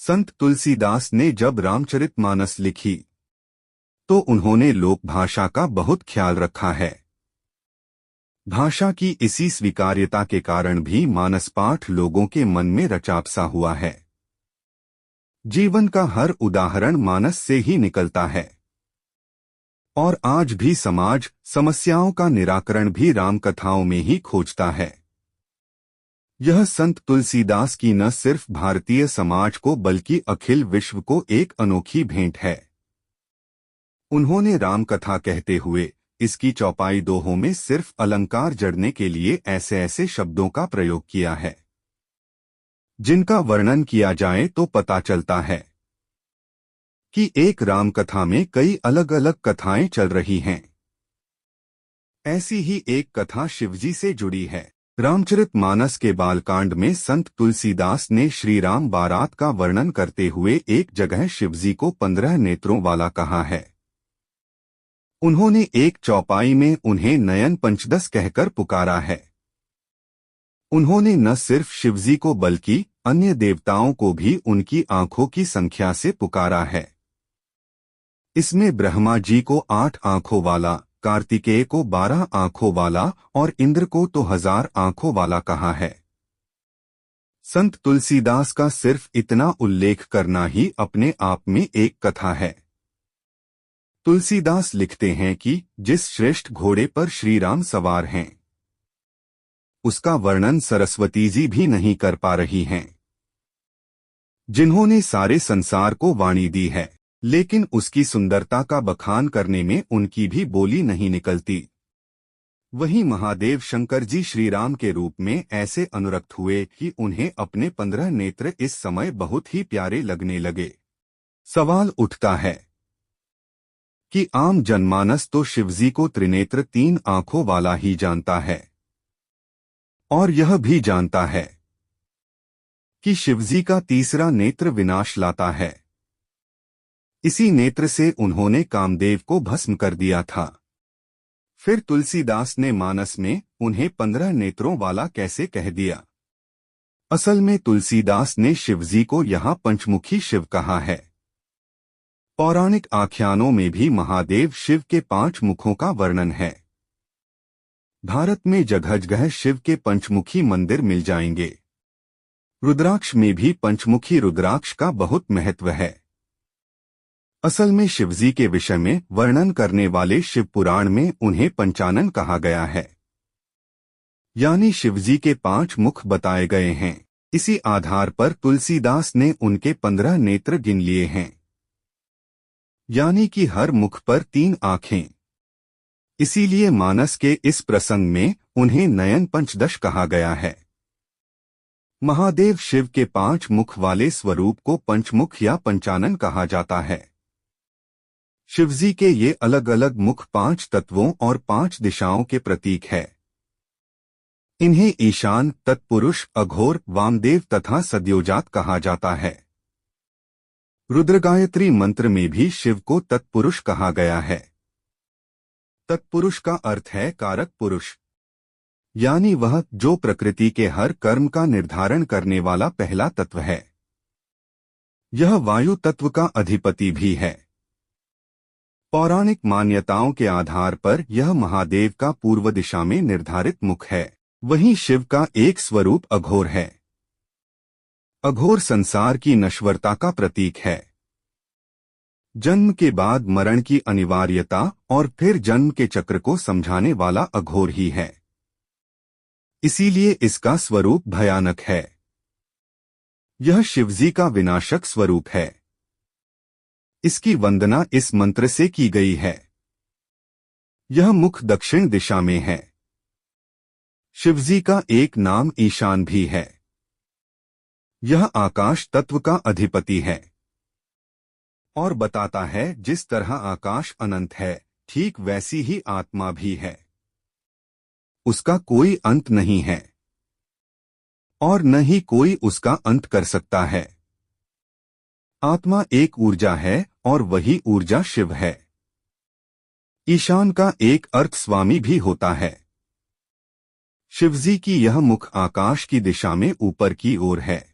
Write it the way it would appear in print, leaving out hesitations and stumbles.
संत तुलसीदास ने जब रामचरितमानस लिखी तो उन्होंने लोक भाषा का बहुत ख्याल रखा है। भाषा की इसी स्वीकार्यता के कारण भी मानस पाठ लोगों के मन में रचाबसा हुआ है। जीवन का हर उदाहरण मानस से ही निकलता है और आज भी समाज समस्याओं का निराकरण भी रामकथाओं में ही खोजता है। यह संत तुलसीदास की न सिर्फ भारतीय समाज को बल्कि अखिल विश्व को एक अनोखी भेंट है। उन्होंने रामकथा कहते हुए इसकी चौपाई दोहों में सिर्फ अलंकार जड़ने के लिए ऐसे ऐसे शब्दों का प्रयोग किया है जिनका वर्णन किया जाए तो पता चलता है कि एक रामकथा में कई अलग अलग कथाएं चल रही हैं। ऐसी ही एक कथा शिवजी से जुड़ी है। रामचरितमानस के बालकांड में संत तुलसीदास ने श्री राम बारात का वर्णन करते हुए एक जगह शिवजी को 15 नेत्रों वाला कहा है। उन्होंने एक चौपाई में उन्हें नयन पंचदश कहकर पुकारा है। उन्होंने न सिर्फ शिवजी को बल्कि अन्य देवताओं को भी उनकी आंखों की संख्या से पुकारा है। इसमें ब्रह्मा जी को 8 आंखों वाला, कार्तिकेय को 12 आंखों वाला और इंद्र को तो 1000 आंखों वाला कहा है। संत तुलसीदास का सिर्फ इतना उल्लेख करना ही अपने आप में एक कथा है। तुलसीदास लिखते हैं कि जिस श्रेष्ठ घोड़े पर श्री राम सवार हैं उसका वर्णन सरस्वती जी भी नहीं कर पा रही हैं, जिन्होंने सारे संसार को वाणी दी है, लेकिन उसकी सुंदरता का बखान करने में उनकी भी बोली नहीं निकलती। वहीं महादेव शंकर जी श्री राम के रूप में ऐसे अनुरक्त हुए कि उन्हें अपने 15 नेत्र इस समय बहुत ही प्यारे लगने लगे। सवाल उठता है कि आम जनमानस तो शिवजी को त्रिनेत्र 3 आंखों वाला ही जानता है और यह भी जानता है कि शिवजी का तीसरा नेत्र विनाश लाता है। इसी नेत्र से उन्होंने कामदेव को भस्म कर दिया था। फिर तुलसीदास ने मानस में उन्हें 15 नेत्रों वाला कैसे कह दिया? असल में तुलसीदास ने शिवजी को यहाँ पंचमुखी शिव कहा है। पौराणिक आख्यानों में भी महादेव शिव के 5 मुखों का वर्णन है। भारत में जगह जगह शिव के पंचमुखी मंदिर मिल जाएंगे। रुद्राक्ष में भी पंचमुखी रुद्राक्ष का बहुत महत्व है। असल में शिवजी के विषय में वर्णन करने वाले शिव पुराण में उन्हें पंचानन कहा गया है, यानी शिवजी के 5 मुख बताए गए हैं। इसी आधार पर तुलसीदास ने उनके 15 नेत्र गिन लिए हैं, यानी कि हर मुख पर 3 आंखें। इसीलिए मानस के इस प्रसंग में उन्हें नयन पंचदश कहा गया है। महादेव शिव के 5 मुख वाले स्वरूप को पंचमुख या पंचानन कहा जाता है। शिवजी के ये अलग अलग मुख 5 तत्वों और 5 दिशाओं के प्रतीक है। इन्हें ईशान, तत्पुरुष, अघोर, वामदेव तथा सद्योजात कहा जाता है। रुद्रगायत्री मंत्र में भी शिव को तत्पुरुष कहा गया है। तत्पुरुष का अर्थ है कारक पुरुष, यानी वह जो प्रकृति के हर कर्म का निर्धारण करने वाला पहला तत्व है। यह वायु तत्व का अधिपति भी है। पौराणिक मान्यताओं के आधार पर यह महादेव का पूर्व दिशा में निर्धारित मुख है। वहीं शिव का एक स्वरूप अघोर है। अघोर संसार की नश्वरता का प्रतीक है। जन्म के बाद मरण की अनिवार्यता और फिर जन्म के चक्र को समझाने वाला अघोर ही है। इसीलिए इसका स्वरूप भयानक है। यह शिवजी का विनाशक स्वरूप है। इसकी वंदना इस मंत्र से की गई है। यह मुख दक्षिण दिशा में है। शिवजी का एक नाम ईशान भी है। यह आकाश तत्व का अधिपति है और बताता है जिस तरह आकाश अनंत है, ठीक वैसी ही आत्मा भी है। उसका कोई अंत नहीं है और न ही कोई उसका अंत कर सकता है। आत्मा एक ऊर्जा है और वही ऊर्जा शिव है। ईशान का एक अर्थ स्वामी भी होता है। शिवजी की यह मुख आकाश की दिशा में ऊपर की ओर है।